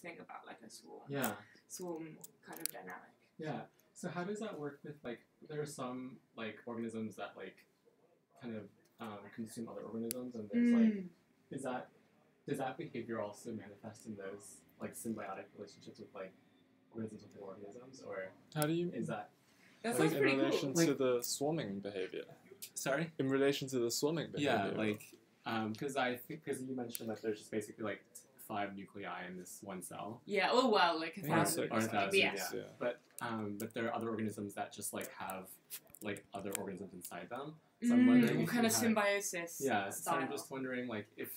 thing about like a swarm kind of dynamic. Yeah. So how does that work with like there are some like organisms that like kind of consume other organisms, and there's like does that behavior also manifest in those like symbiotic relationships with like organisms within organisms, or how do you is that That like sounds in pretty relation cool. to the swarming behavior? sorry? In relation to the swarming behavior. Yeah, like because you mentioned that there's just basically like 5 nuclei in this one cell. Yeah. Oh well, like 1,000 Or 1,000, yes. yeah. But there are other organisms that just like have like other organisms inside them. So I'm wondering What if kind you of have- symbiosis? Yeah, so style. I'm just wondering like if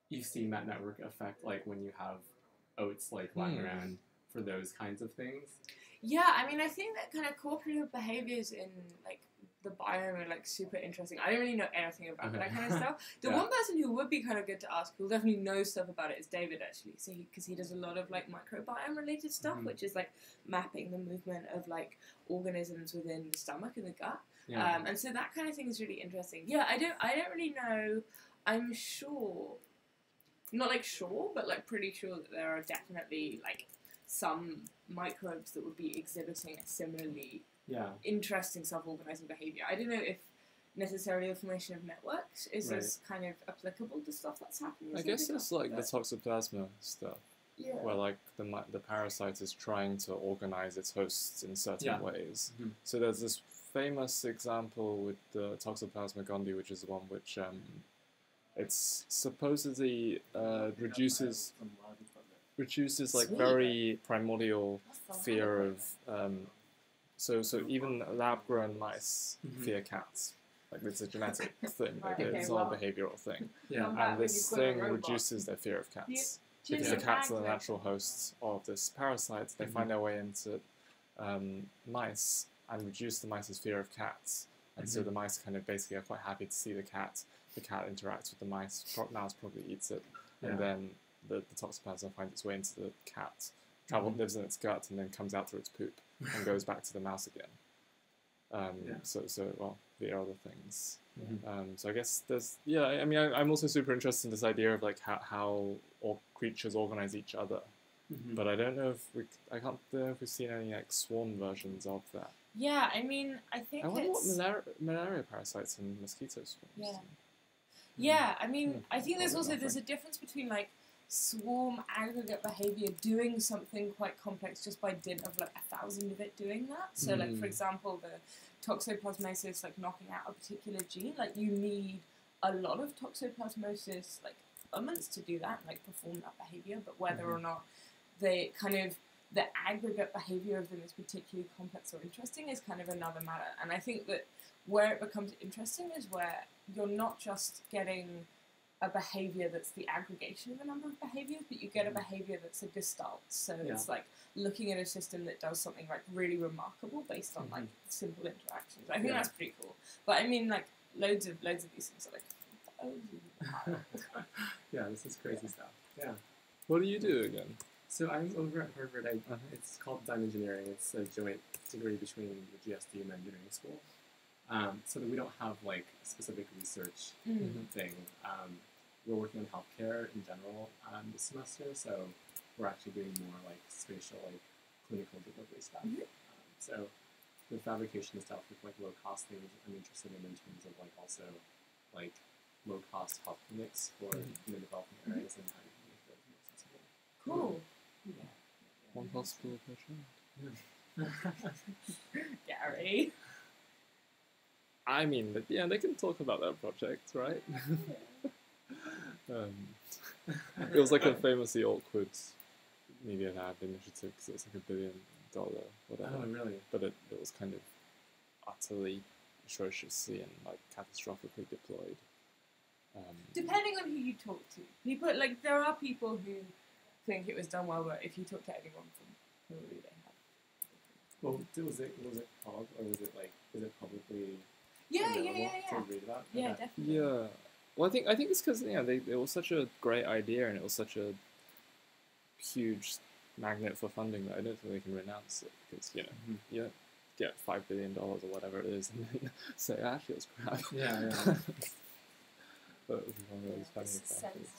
you've seen that network effect like when you have oats like lying around for those kinds of things. Yeah, I mean, I think that kind of cooperative behaviors in like the biome are like super interesting. I don't really know anything about that kind of stuff. The one person who would be kind of good to ask, who definitely knows stuff about it, is David actually. So because he does a lot of like microbiome related stuff, which is like mapping the movement of like organisms within the stomach and the gut. Yeah. And so that kind of thing is really interesting. Yeah, I don't really know. I'm sure, not like sure, but like pretty sure that there are definitely like some microbes that would be exhibiting a similarly interesting self-organizing behavior. I don't know if necessarily the formation of networks is as kind of applicable to stuff that's happening. I guess it's like the toxoplasma stuff, where like the parasite is trying to organize its hosts in certain ways. So there's this famous example with the Toxoplasma gondii, which is the one which it's supposedly reduces like very primordial fear of so even lab-grown mice fear cats. Like it's a genetic thing. Like it's not a behavioral thing. Yeah. And this thing reduces their fear of cats. Because the cats are the natural hosts of this parasite. They find their way into mice and reduce the mice's fear of cats. And so the mice kind of basically are quite happy to see the cat. The cat interacts with the mice. Mouse probably eats it. And then the toxoplasma finds its way into the cat. Lives in its gut and then comes out through its poop and goes back to the mouse again. So the other things. So I guess there's I mean I'm also super interested in this idea of like how all creatures organize each other, but I don't know if I don't know if we've seen any like swarm versions of that. Yeah, I mean I think I wonder what malaria parasites and mosquito swarms. Yeah, I mean I think there's a difference between like swarm aggregate behavior doing something quite complex just by dint of like 1,000 of it doing that. So like for example the toxoplasmosis like knocking out a particular gene, like you need a lot of toxoplasmosis like elements to do that and like perform that behavior, but whether or not the aggregate behavior of them is particularly complex or interesting is kind of another matter. And I think that where it becomes interesting is where you're not just getting a behavior that's the aggregation of a number of behaviors, but you get a behavior that's a gestalt. So it's like looking at a system that does something like really remarkable based on like simple interactions. I think that's pretty cool. But I mean, like loads of these things are like. Yeah, this is crazy stuff. Yeah. What do you do again? So I'm over at Harvard. It's called Design Engineering. It's a joint degree between the GSD and the engineering school. So that we don't have like a specific research thing. We're working on healthcare in general this semester, so we're actually doing more like spatial, like clinical delivery stuff. So the fabrication stuff with like low cost things I'm interested in terms of like also like low cost health clinics for developing areas and how you can make those more accessible. Cool. One hospital per child. Gary. I mean, they can talk about their project, right? It was like a famously awkward media lab initiative because it was like $1 billion, whatever. Oh, really? But it was kind of utterly atrociously and like catastrophically deployed. Depending on who you talk to, people like there are people who think it was done well, but if you talk to anyone from who they have. Well, was it called, or was it publicly? Yeah. To read about? Yeah, Okay. definitely. Yeah. Well, I think it's because it was such a great idea and it was such a huge magnet for funding that I don't think they can renounce it because you get $5 billion or whatever it is and then say actually it's crap. Yeah. But it was one of those funny examples.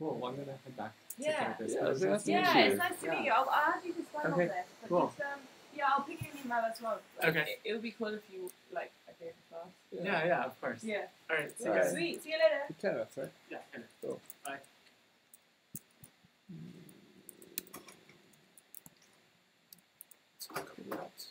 Cool. Well, I'm gonna head back to Yeah. campus. Yeah, But it was nice to meet Yeah, you. it's nice to meet you. I'll add you to Slack on Okay, this. But cool. just, yeah, I'll ping you an email as well. Like, Okay. It would be cool if you, like, appeared in class. Yeah, of course. Yeah. All right. See you Alright. guys. Sweet. See you later. Kenneth, right? Yeah. Kinda. Cool. Bye. Copy that.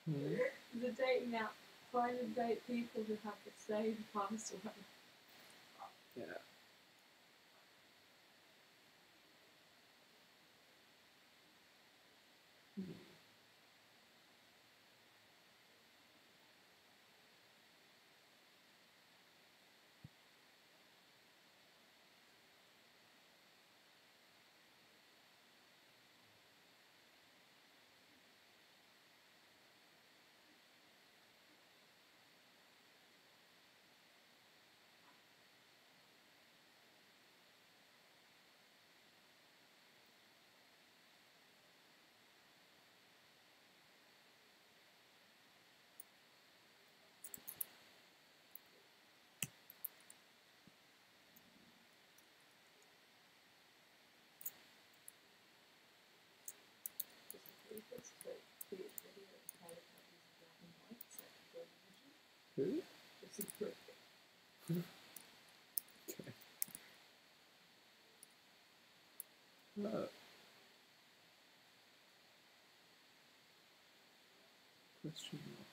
The dating app. Find and date people who have the same password. Yeah. Who? Okay. Question mark.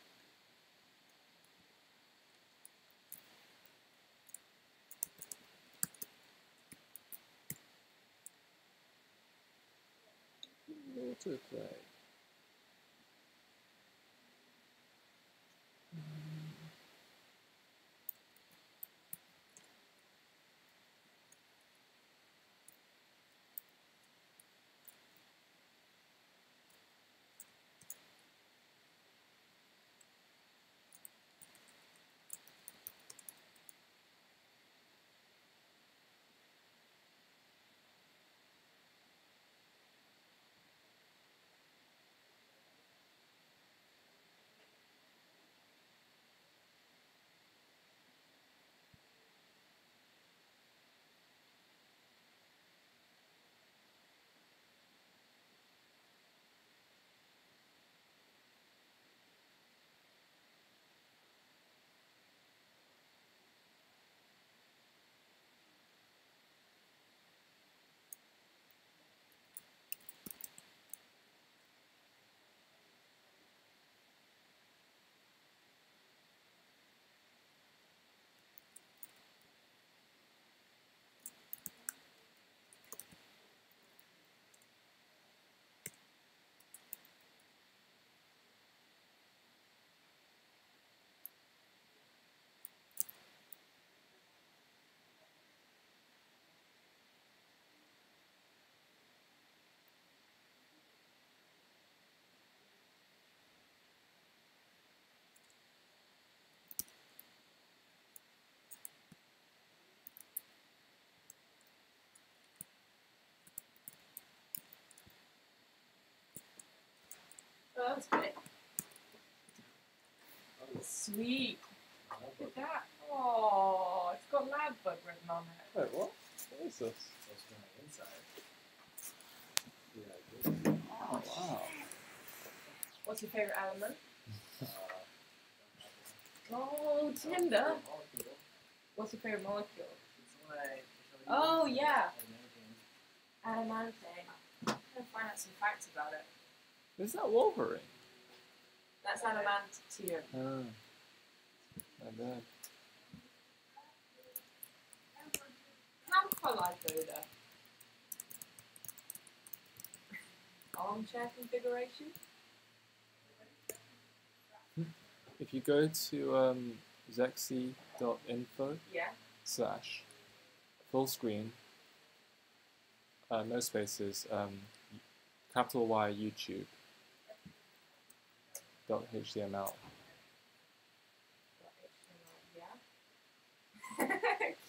Autoplay. Oh, that's great. Sweet. Look at that. Oh, it's got lab bug written on it. Wait, what? What is this? What's on the inside? Yeah. Oh, wow. What's your favourite element? Oh, Tinder. What's your favourite molecule? Oh, yeah. Adamantane. I'm going to find out some facts about it. Is that Wolverine? That's adamantium. Oh. I bet. Camphor lipoda. Armchair configuration. If you go to Zhexi.info Yeah. / full screen, no spaces, capital Y YouTube .html. Yeah.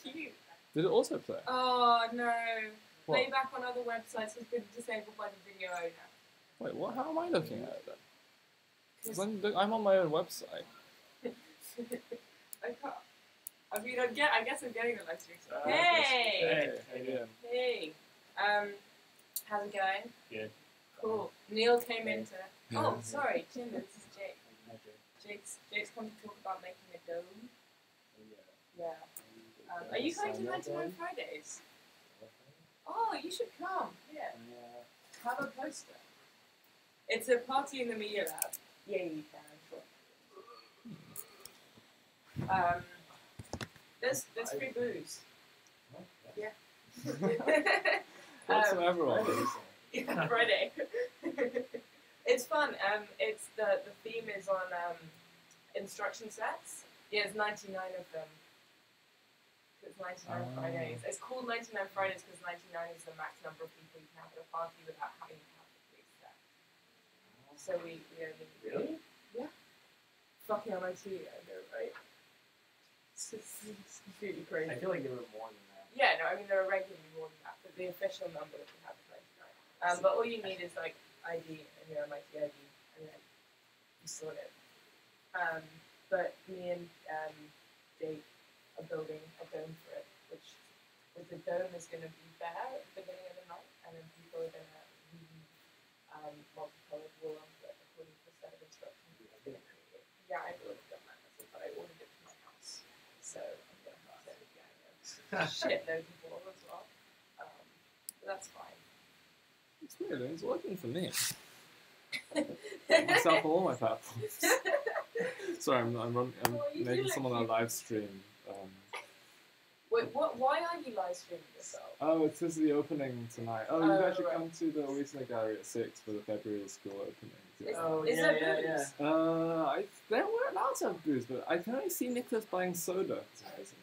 Cute. Did it also play? Oh no. What? Playback on other websites has been disabled by the video owner. Wait, what? How am I looking at it then? Because I'm on my own website. I can't. I mean, I guess I'm getting the live stream. Hey! Hey, how you doing? Hey! How's it going? Good. Cool. Neil came in to... Yeah. Oh, sorry, Jim, this is Jake. Jake's come to talk about making a dome. Yeah. Are you going to 99 Fridays? Oh, you should come. Yeah. Have a poster. It's a party in the media lab. Yeah, you can, I'm sure. There's free booze. Yeah. What's for everyone? Yeah, Friday. It's fun. It's the theme is on instruction sets. Yeah, there's 99 of them. It's 99 Fridays. It's called 99 Fridays because 99 is the max number of people you can have at a party without having to have the police there. So we only... Really? Yeah. Fucking MIT, I know, right? It's completely crazy. I feel like there were more than that. Yeah, no, I mean, there are regularly more than that, but the official number that we have is 99. But all you need is, like, ID and your MIT ID, and then you sort it. But me and Jake are building a dome for it, which the dome is going to be there at the beginning of the night, and then people are going to weave multicolored wool onto it according to a set of instructions that they're going to create. Yeah, I've already done that, but I ordered it from my house, so I'm going to have to get shitloads of wool as well. But that's fine. It's weird, it's working for me. Myself on all my platforms. Sorry, I'm making some on a live stream. Wait, what? Why are you live streaming yourself? Oh, it's just the opening tonight. Oh, you can actually come to the Weasel Gallery at 6 for the February school opening. Is there booze? There were lots of booze, but I can only see Nicholas buying soda. It's amazing.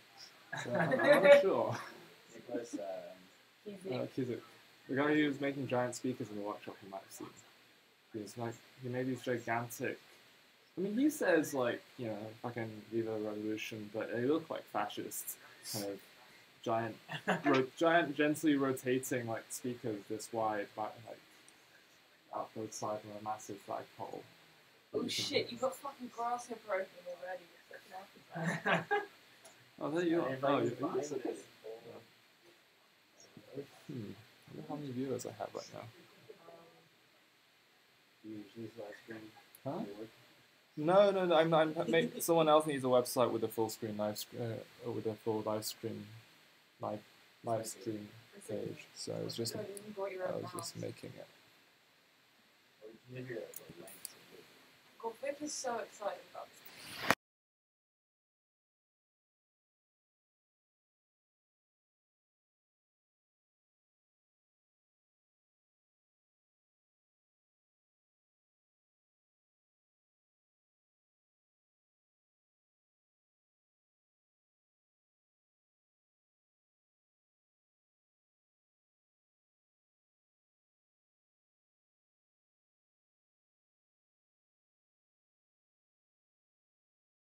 So I'm not sure. Nicholas, Kizik. The guy who was making giant speakers in the workshop, you might have seen. He made these gigantic. I mean, he says fucking Viva the Revolution, but they look like fascist kind of giant, gently rotating speakers this wide, out both sides of a massive flagpole. Oh shit! You got fucking grasshopper open already. Oh, there you are. I Oh, invited you're you so to good. this I wonder how many viewers I have right now. You usually live stream. Huh? No. Someone else needs a website with a full screen with a full live stream page. So I was just making it. God, Vic is so excited about this